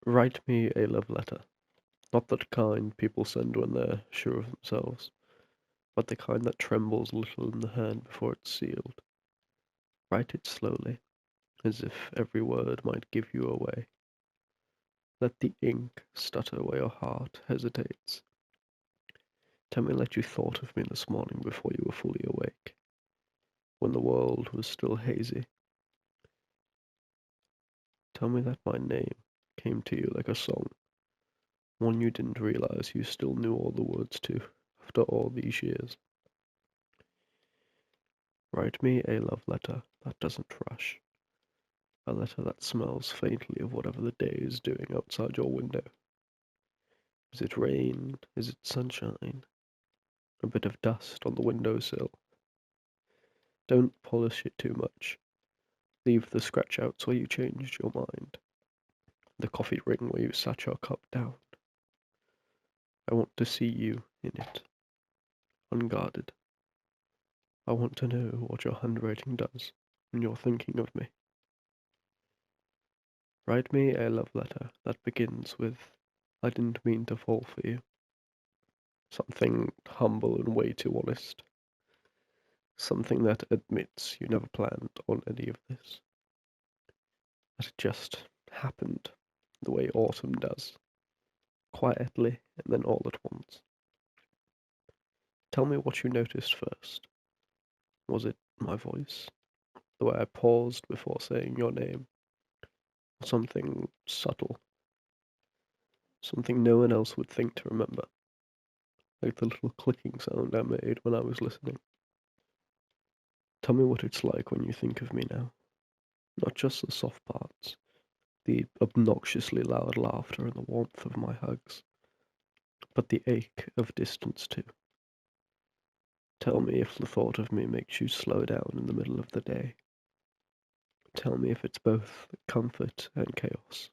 Write me a love letter. Not that kind people send when they're sure of themselves, but the kind that trembles a little in the hand before it's sealed. Write it slowly, as if every word might give you away. Let the ink stutter where your heart hesitates. Tell me that you thought of me this morning before you were fully awake, when the world was still hazy. Tell me that my name came to you like a song, one you didn't realize you still knew all the words to after all these years. Write me a love letter that doesn't rush, a letter that smells faintly of whatever the day is doing outside your window. Is it rain? Is it sunshine? A bit of dust on the windowsill? Don't polish it too much. Leave the scratch outs where you changed your mind, the coffee ring where you sat your cup down. I want to see you in it, unguarded. I want to know what your handwriting does when you're thinking of me. Write me a love letter that begins with, I didn't mean to fall for you. Something humble and way too honest. Something that admits you never planned on any of this. That it just happened the way autumn does, quietly and then all at once. Tell me what you noticed first. Was it my voice? The way I paused before saying your name? Something subtle? Something no one else would think to remember? Like the little clicking sound I made when I was listening. Tell me what it's like when you think of me now. Not just the soft parts, the obnoxiously loud laughter and the warmth of my hugs, but the ache of distance too. Tell me if the thought of me makes you slow down in the middle of the day. Tell me if it's both comfort and chaos.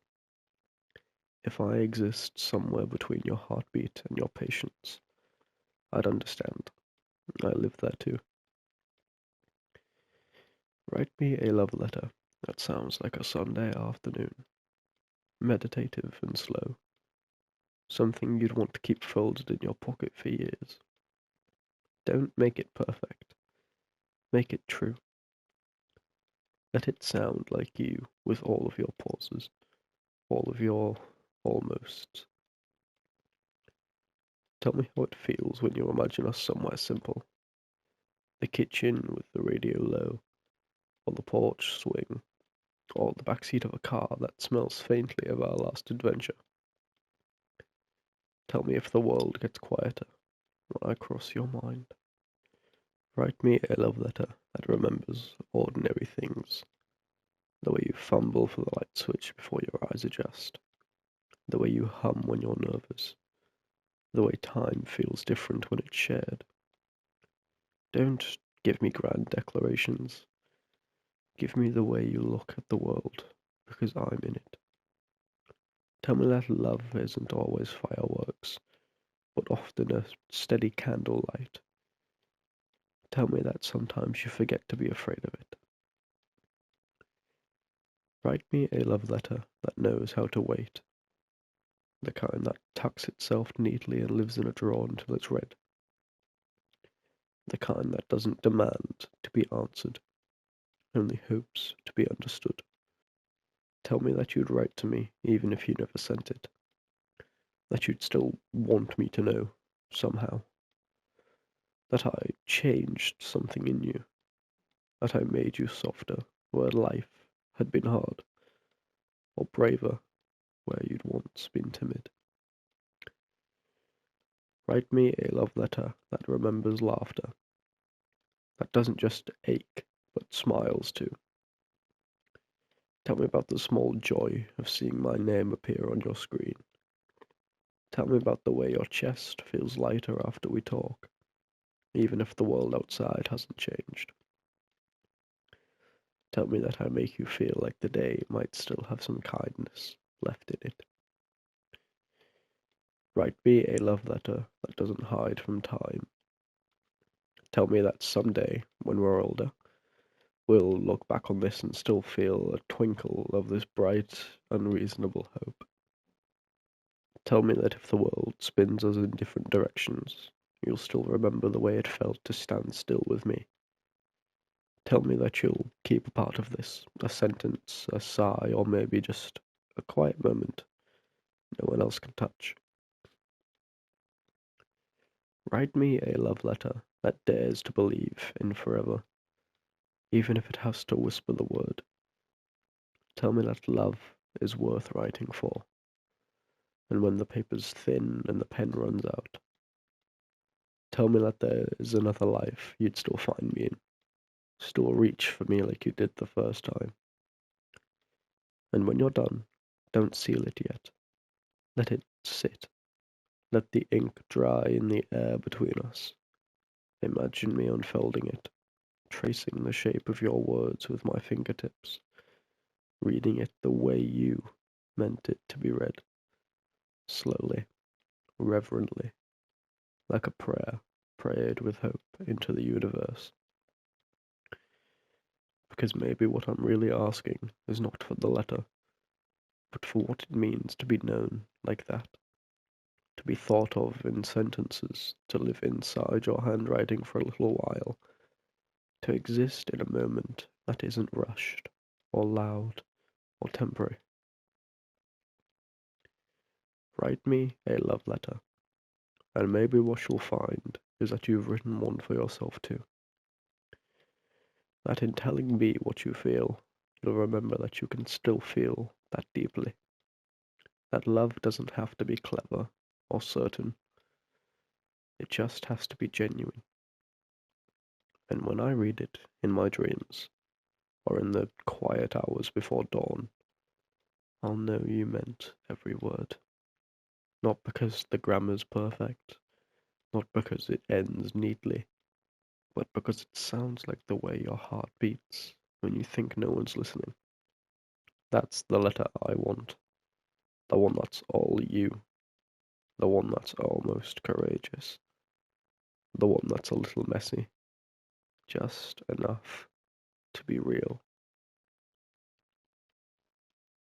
If I exist somewhere between your heartbeat and your patience, I'd understand. I live there too. Write me a love letter that sounds like a Sunday afternoon, meditative and slow, something you'd want to keep folded in your pocket for years. Don't make it perfect, make it true. Let it sound like you with all of your pauses, all of your almost. Tell me how it feels when you imagine us somewhere simple. The kitchen with the radio low, or the porch swing, or the backseat of a car that smells faintly of our last adventure. Tell me if the world gets quieter when I cross your mind. Write me a love letter that remembers ordinary things, the way you fumble for the light switch before your eyes adjust, the way you hum when you're nervous, the way time feels different when it's shared. Don't give me grand declarations. Give me the way you look at the world, because I'm in it. Tell me that love isn't always fireworks, but often a steady candlelight. Tell me that sometimes you forget to be afraid of it. Write me a love letter that knows how to wait, the kind that tucks itself neatly and lives in a drawer until it's read, the kind that doesn't demand to be answered, only hopes to be understood. Tell me that you'd write to me even if you never sent it, that you'd still want me to know, somehow, that I changed something in you, that I made you softer where life had been hard, or braver where you'd once been timid. Write me a love letter that remembers laughter, that doesn't just ache, but smiles too. Tell me about the small joy of seeing my name appear on your screen. Tell me about the way your chest feels lighter after we talk, even if the world outside hasn't changed. Tell me that I make you feel like the day might still have some kindness left in it. Write me a love letter that doesn't hide from time. Tell me that someday, when we're older, we'll look back on this and still feel a twinkle of this bright, unreasonable hope. Tell me that if the world spins us in different directions, you'll still remember the way it felt to stand still with me. Tell me that you'll keep a part of this, a sentence, a sigh, or maybe just a quiet moment no one else can touch. Write me a love letter that dares to believe in forever, even if it has to whisper the word. Tell me that love is worth writing for, and when the paper's thin and the pen runs out, tell me that there is another life you'd still find me in, still reach for me like you did the first time. And when you're done, don't seal it yet. Let it sit. Let the ink dry in the air between us. Imagine me unfolding it, tracing the shape of your words with my fingertips, reading it the way you meant it to be read, slowly, reverently, like a prayer prayed with hope into the universe. Because maybe what I'm really asking is not for the letter, but for what it means to be known like that, to be thought of in sentences, to live inside your handwriting for a little while, to exist in a moment that isn't rushed, or loud, or temporary. Write me a love letter, and maybe what you'll find is that you've written one for yourself too. That in telling me what you feel, you'll remember that you can still feel that deeply. That love doesn't have to be clever or certain, it just has to be genuine. And when I read it in my dreams, or in the quiet hours before dawn, I'll know you meant every word. Not because the grammar's perfect, not because it ends neatly, but because it sounds like the way your heart beats when you think no one's listening. That's the letter I want. The one that's all you. The one that's almost courageous. The one that's a little messy. Just enough to be real.